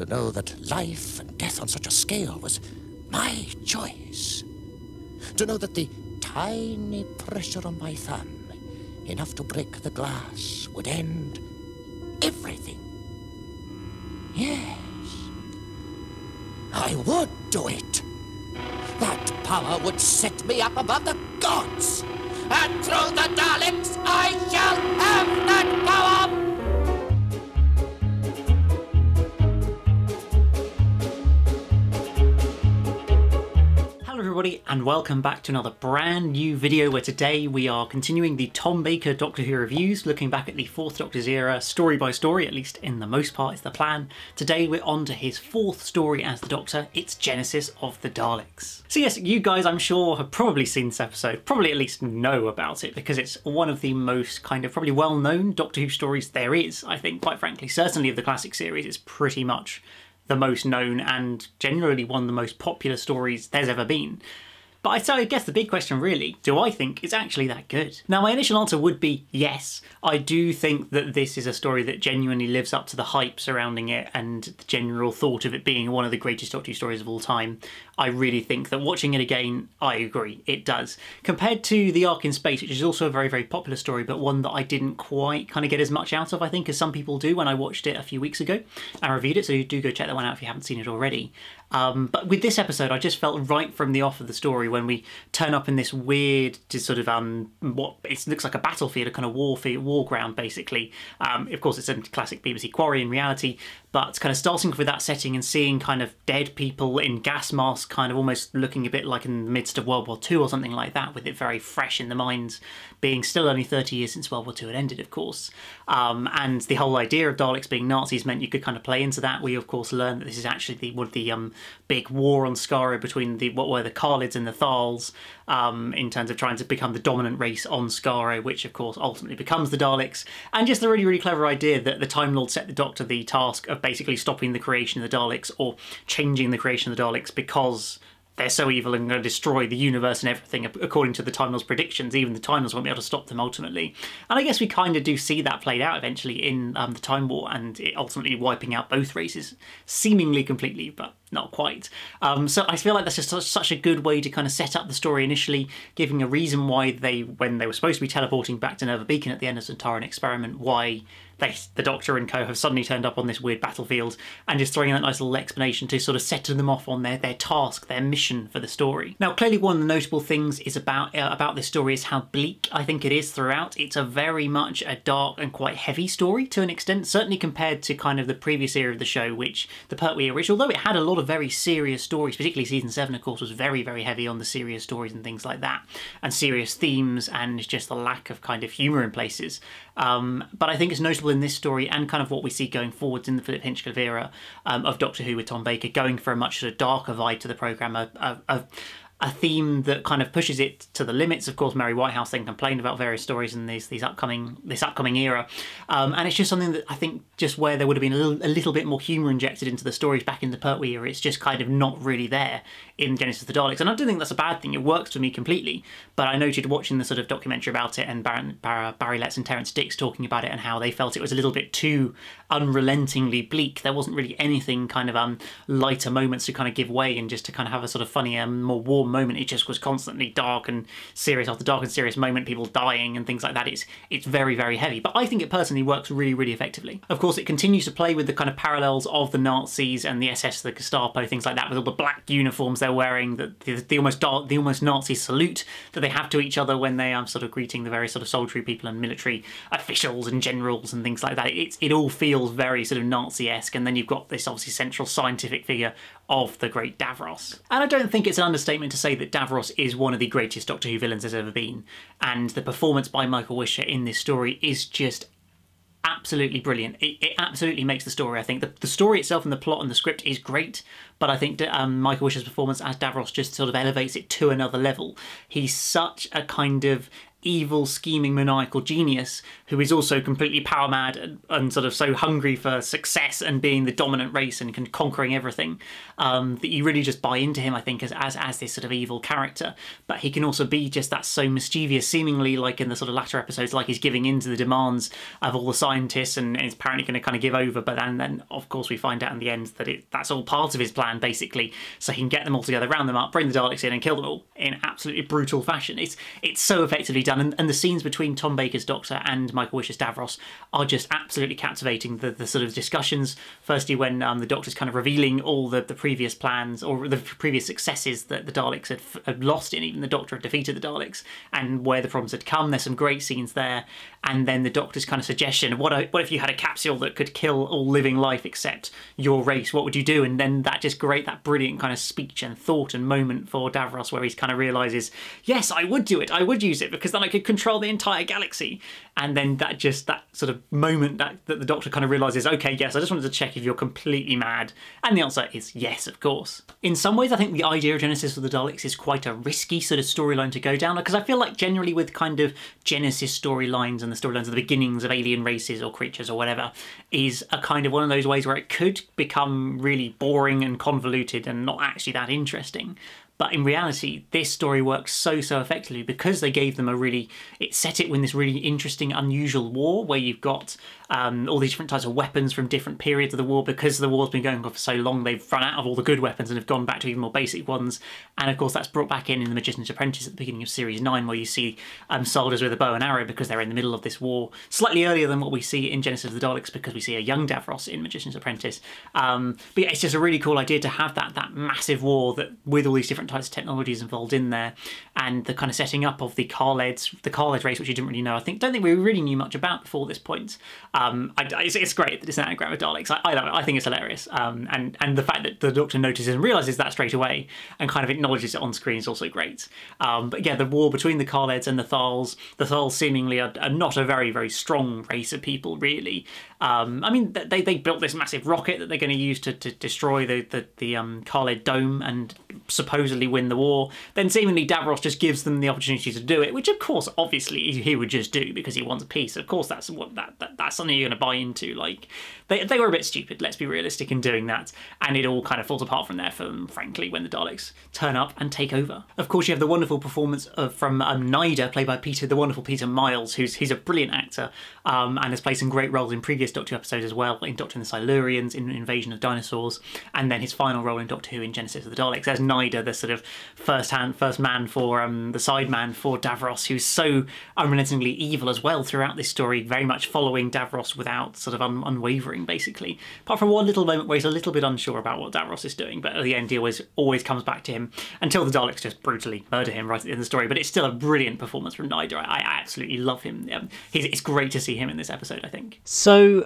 To know that life and death on such a scale was my choice. To know that the tiny pressure on my thumb, enough to break the glass, would end everything. Yes, I would do it. That power would set me up above the gods. And through the Daleks, I shall have that power! Everybody, and welcome back to another brand new video where today we are continuing the Tom Baker Doctor Who reviews, looking back at the 4th Doctor's era story by story, at least in the most part is the plan. Today we're on to his 4th story as the Doctor, it's Genesis of the Daleks. So yes, you guys I'm sure have probably seen this episode, probably at least know about it, because it's one of the most kind of probably well-known Doctor Who stories there is, I think, quite frankly. Certainly of the classic series, it's pretty much the most known and generally one of the most popular stories there's ever been. But I guess the big question really, do I think it's actually that good? Now my initial answer would be yes. I do think that this is a story that genuinely lives up to the hype surrounding it and the general thought of it being one of the greatest Doctor Who stories of all time. I really think that watching it again, I agree, it does. Compared to The Ark in Space, which is also a very, very popular story, but one that I didn't quite kind of get as much out of, I think, as some people do when I watched it a few weeks ago and reviewed it, so do go check that one out if you haven't seen it already. But with this episode, I just felt right from the off of the story when we turn up in this weird, just sort of what it looks like a battlefield, a kind of war ground, basically. Of course, it's a classic BBC quarry in reality, but kind of starting with that setting and seeing kind of dead people in gas masks, kind of almost looking a bit like in the midst of World War II or something like that, with it very fresh in the minds, being still only 30 years since World War II had ended, of course. And the whole idea of Daleks being Nazis meant you could kind of play into that. We, of course, learned that this is actually one of the big war on Skaro between what were the Khalids and the Thals, in terms of trying to become the dominant race on Skaro, which of course ultimately becomes the Daleks. And just the really, really clever idea that the Time Lord set the Doctor the task of basically stopping the creation of the Daleks, or changing the creation of the Daleks, because they're so evil and going to destroy the universe and everything according to the Time Lord's predictions. Even the Time Lords won't be able to stop them ultimately. And I guess we kind of do see that played out eventually in the Time War, and it ultimately wiping out both races, seemingly completely, but not quite. So I feel like that's just such a good way to kind of set up the story initially, giving a reason why when they were supposed to be teleporting back to Nova Beacon at the end of the Centauran experiment, why the Doctor and co have suddenly turned up on this weird battlefield, and just throwing in that nice little explanation to sort of set them off on their task, their mission for the story. Now clearly one of the notable things is about this story is how bleak I think it is throughout. It's a very much a dark and quite heavy story to an extent, certainly compared to kind of the previous era of the show, which the Pertwee era, which although it had a lot of very serious stories, particularly season 7 of course was very, very heavy on the serious stories and things like that, and serious themes and just the lack of kind of humour in places. But I think it's notable in this story and kind of what we see going forwards in the Philip Hinchcliffe era of Doctor Who with Tom Baker, going for a much sort of darker vibe to the programme, a theme that kind of pushes it to the limits. Of course, Mary Whitehouse then complained about various stories in this upcoming era, and it's just something that I think just where there would have been a little bit more humour injected into the stories back in the Pertwee era, it's just kind of not really there in Genesis of the Daleks. And I don't think that's a bad thing. It works for me completely. But I noted watching the sort of documentary about it, and Barry Letts and Terence Dix talking about it and how they felt it was a little bit too unrelentingly bleak. There wasn't really anything kind of lighter moments to kind of give way and just to kind of have a sort of funny, more warm moment. It just was constantly dark and serious after dark and serious moment, people dying and things like that. It's very, very heavy, but I think it personally works really, really effectively. Of course, it continues to play with the kind of parallels of the Nazis and the SS, the Gestapo, things like that, with all the black uniforms they're wearing, the almost Nazi salute that they have to each other when they are sort of greeting the various sort of soldiery people and military officials and generals and things like that. It all feels very sort of Nazi-esque, and then you've got this obviously central scientific figure of the great Davros. And I don't think it's an understatement to say that Davros is one of the greatest Doctor Who villains there's ever been, and the performance by Michael Wisher in this story is just absolutely brilliant. It absolutely makes the story, I think. The story itself and the plot and the script is great, but I think Michael Wisher's performance as Davros just sort of elevates it to another level. He's such a kind of evil, scheming, maniacal genius who is also completely power mad and sort of so hungry for success and being the dominant race and conquering everything, that you really just buy into him, I think, as this sort of evil character. But he can also be just that so mischievous, seemingly like in the sort of latter episodes, like he's giving in to the demands of all the scientists and is apparently going to kind of give over. But then of course we find out in the end that that's all part of his plan, basically, so he can get them all together, round them up, bring the Daleks in and kill them all in absolutely brutal fashion. It's so effectively done, and the scenes between Tom Baker's Doctor and Michael Wisher's Davros are just absolutely captivating. The sort of discussions, firstly when the Doctor's kind of revealing all the previous plans or the previous successes that the Daleks had lost in, even the Doctor had defeated the Daleks, and where the problems had come. There's some great scenes there. And then the Doctor's kind of suggestion, what if you had a capsule that could kill all living life except your race, what would you do? And then that brilliant kind of speech and thought and moment for Davros, where he kind of realises, yes, I would do it, I would use it, because then I could control the entire galaxy. And then that sort of moment that the Doctor kind of realises, okay, yes, I just wanted to check if you're completely mad. And the answer is yes, of course. In some ways, I think the idea of Genesis of the Daleks is quite a risky sort of storyline to go down, because I feel like generally with kind of Genesis storylines and the storylines of the beginnings of alien races or creatures or whatever, is a kind of one of those ways where it could become really boring and convoluted and not actually that interesting. But in reality, this story works so effectively because they gave them it set it in this really interesting, unusual war where you've got all these different types of weapons from different periods of the war. Because the war's been going on for so long, they've run out of all the good weapons and have gone back to even more basic ones. And of course, that's brought back in The Magician's Apprentice at the beginning of Series 9, where you see soldiers with a bow and arrow because they're in the middle of this war. Slightly earlier than what we see in Genesis of the Daleks, because we see a young Davros in Magician's Apprentice. But yeah, it's just a really cool idea to have that massive war that with all these different types of technologies involved in there, and the kind of setting up of the Carled race, which you didn't really know. Don't think we really knew much about before this point. It's great that it's an anagram of Daleks. I love it. I think it's hilarious. And the fact that the Doctor notices and realises that straight away and kind of acknowledges it on screen is also great. But yeah, the war between the Carleds and the Thals. The Thals seemingly are not a very, very strong race of people, really. I mean, they built this massive rocket that they're going to use to destroy the Carled dome and supposedly win the war. Then seemingly Davros just gives them the opportunity to do it, which of course, obviously, he would just do because he wants peace. Of course, that's something you're going to buy into. Like, they were a bit stupid, let's be realistic, in doing that, and it all kind of falls apart from there for them, frankly, when the Daleks turn up and take over. Of course, you have the wonderful performance from Nyder, played by the wonderful Peter Miles, he's a brilliant actor, and has played some great roles in previous Doctor Who episodes as well, in Doctor and the Silurians, in Invasion of Dinosaurs, and then his final role in Doctor Who in Genesis of the Daleks as Nyder, the sort of first man for the side man for Davros, who's so unrelentingly evil as well throughout this story, very much following Davros without sort of unwavering, basically. Apart from one little moment where he's a little bit unsure about what Davros is doing, but at the end he always comes back to him until the Daleks just brutally murder him right at the end of the story. But it's still a brilliant performance from Nyder. I absolutely love him. It's great to see him in this episode, I think. So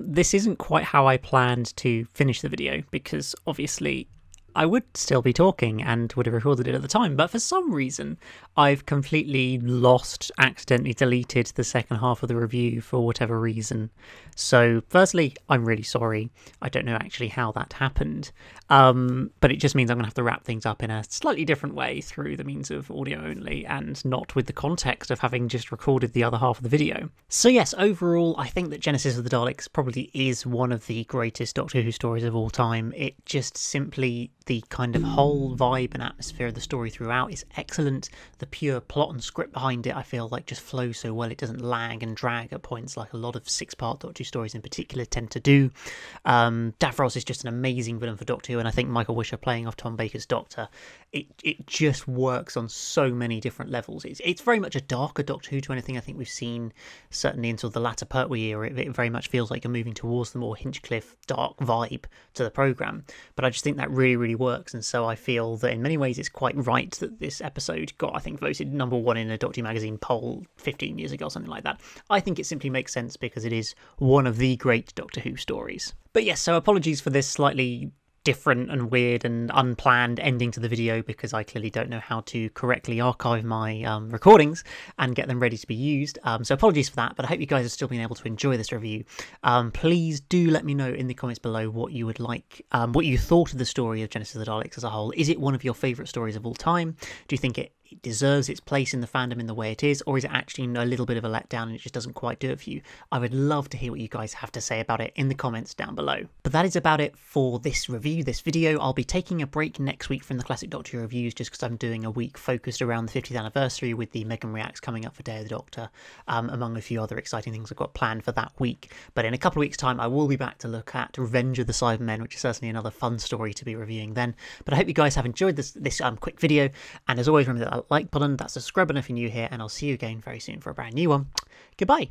this isn't quite how I planned to finish the video, because obviously I would still be talking and would have recorded it at the time, but for some reason I've completely accidentally deleted the second half of the review for whatever reason. So firstly, I'm really sorry. I don't know actually how that happened, but it just means I'm going to have to wrap things up in a slightly different way through the means of audio only and not with the context of having just recorded the other half of the video. So yes, overall, I think that Genesis of the Daleks probably is one of the greatest Doctor Who stories of all time. It just simply, the kind of whole vibe and atmosphere of the story throughout is excellent. The pure plot and script behind it, I feel like, just flows so well. It doesn't lag and drag at points like a lot of six-part Doctor Who stories in particular tend to do. Davros is just an amazing villain for Doctor Who, and I think Michael Wisher playing off Tom Baker's Doctor, it just works on so many different levels. It's very much a darker Doctor Who to anything I think we've seen, certainly until the latter Pertwee era. It very much feels like you're moving towards the more Hinchcliffe dark vibe to the programme, but I just think that really works, and so I feel that in many ways it's quite right that this episode got, I think, voted #1 in a Doctor Who magazine poll 15 years ago or something like that. I think it simply makes sense because it is one of the great Doctor Who stories. But yes, so apologies for this slightly different and weird and unplanned ending to the video, because I clearly don't know how to correctly archive my recordings and get them ready to be used. So apologies for that, but I hope you guys have still been able to enjoy this review. Please do let me know in the comments below what you would like, what you thought of the story of Genesis of the Daleks as a whole. Is it one of your favourite stories of all time? Do you think it it deserves its place in the fandom in the way it is, or is it actually a little bit of a letdown and it just doesn't quite do it for you? I would love to hear what you guys have to say about it in the comments down below. But that is about it for this review, this video. I'll be taking a break next week from the Classic Doctor Who reviews just because I'm doing a week focused around the 50th anniversary with the Megan Reacts coming up for Day of the Doctor, among a few other exciting things I've got planned for that week. But in a couple of weeks' time, I will be back to look at Revenge of the Cybermen, which is certainly another fun story to be reviewing then. But I hope you guys have enjoyed this quick video, and as always, remember that like button, that's the subscribe button if you're new here, and I'll see you again very soon for a brand new one. Goodbye.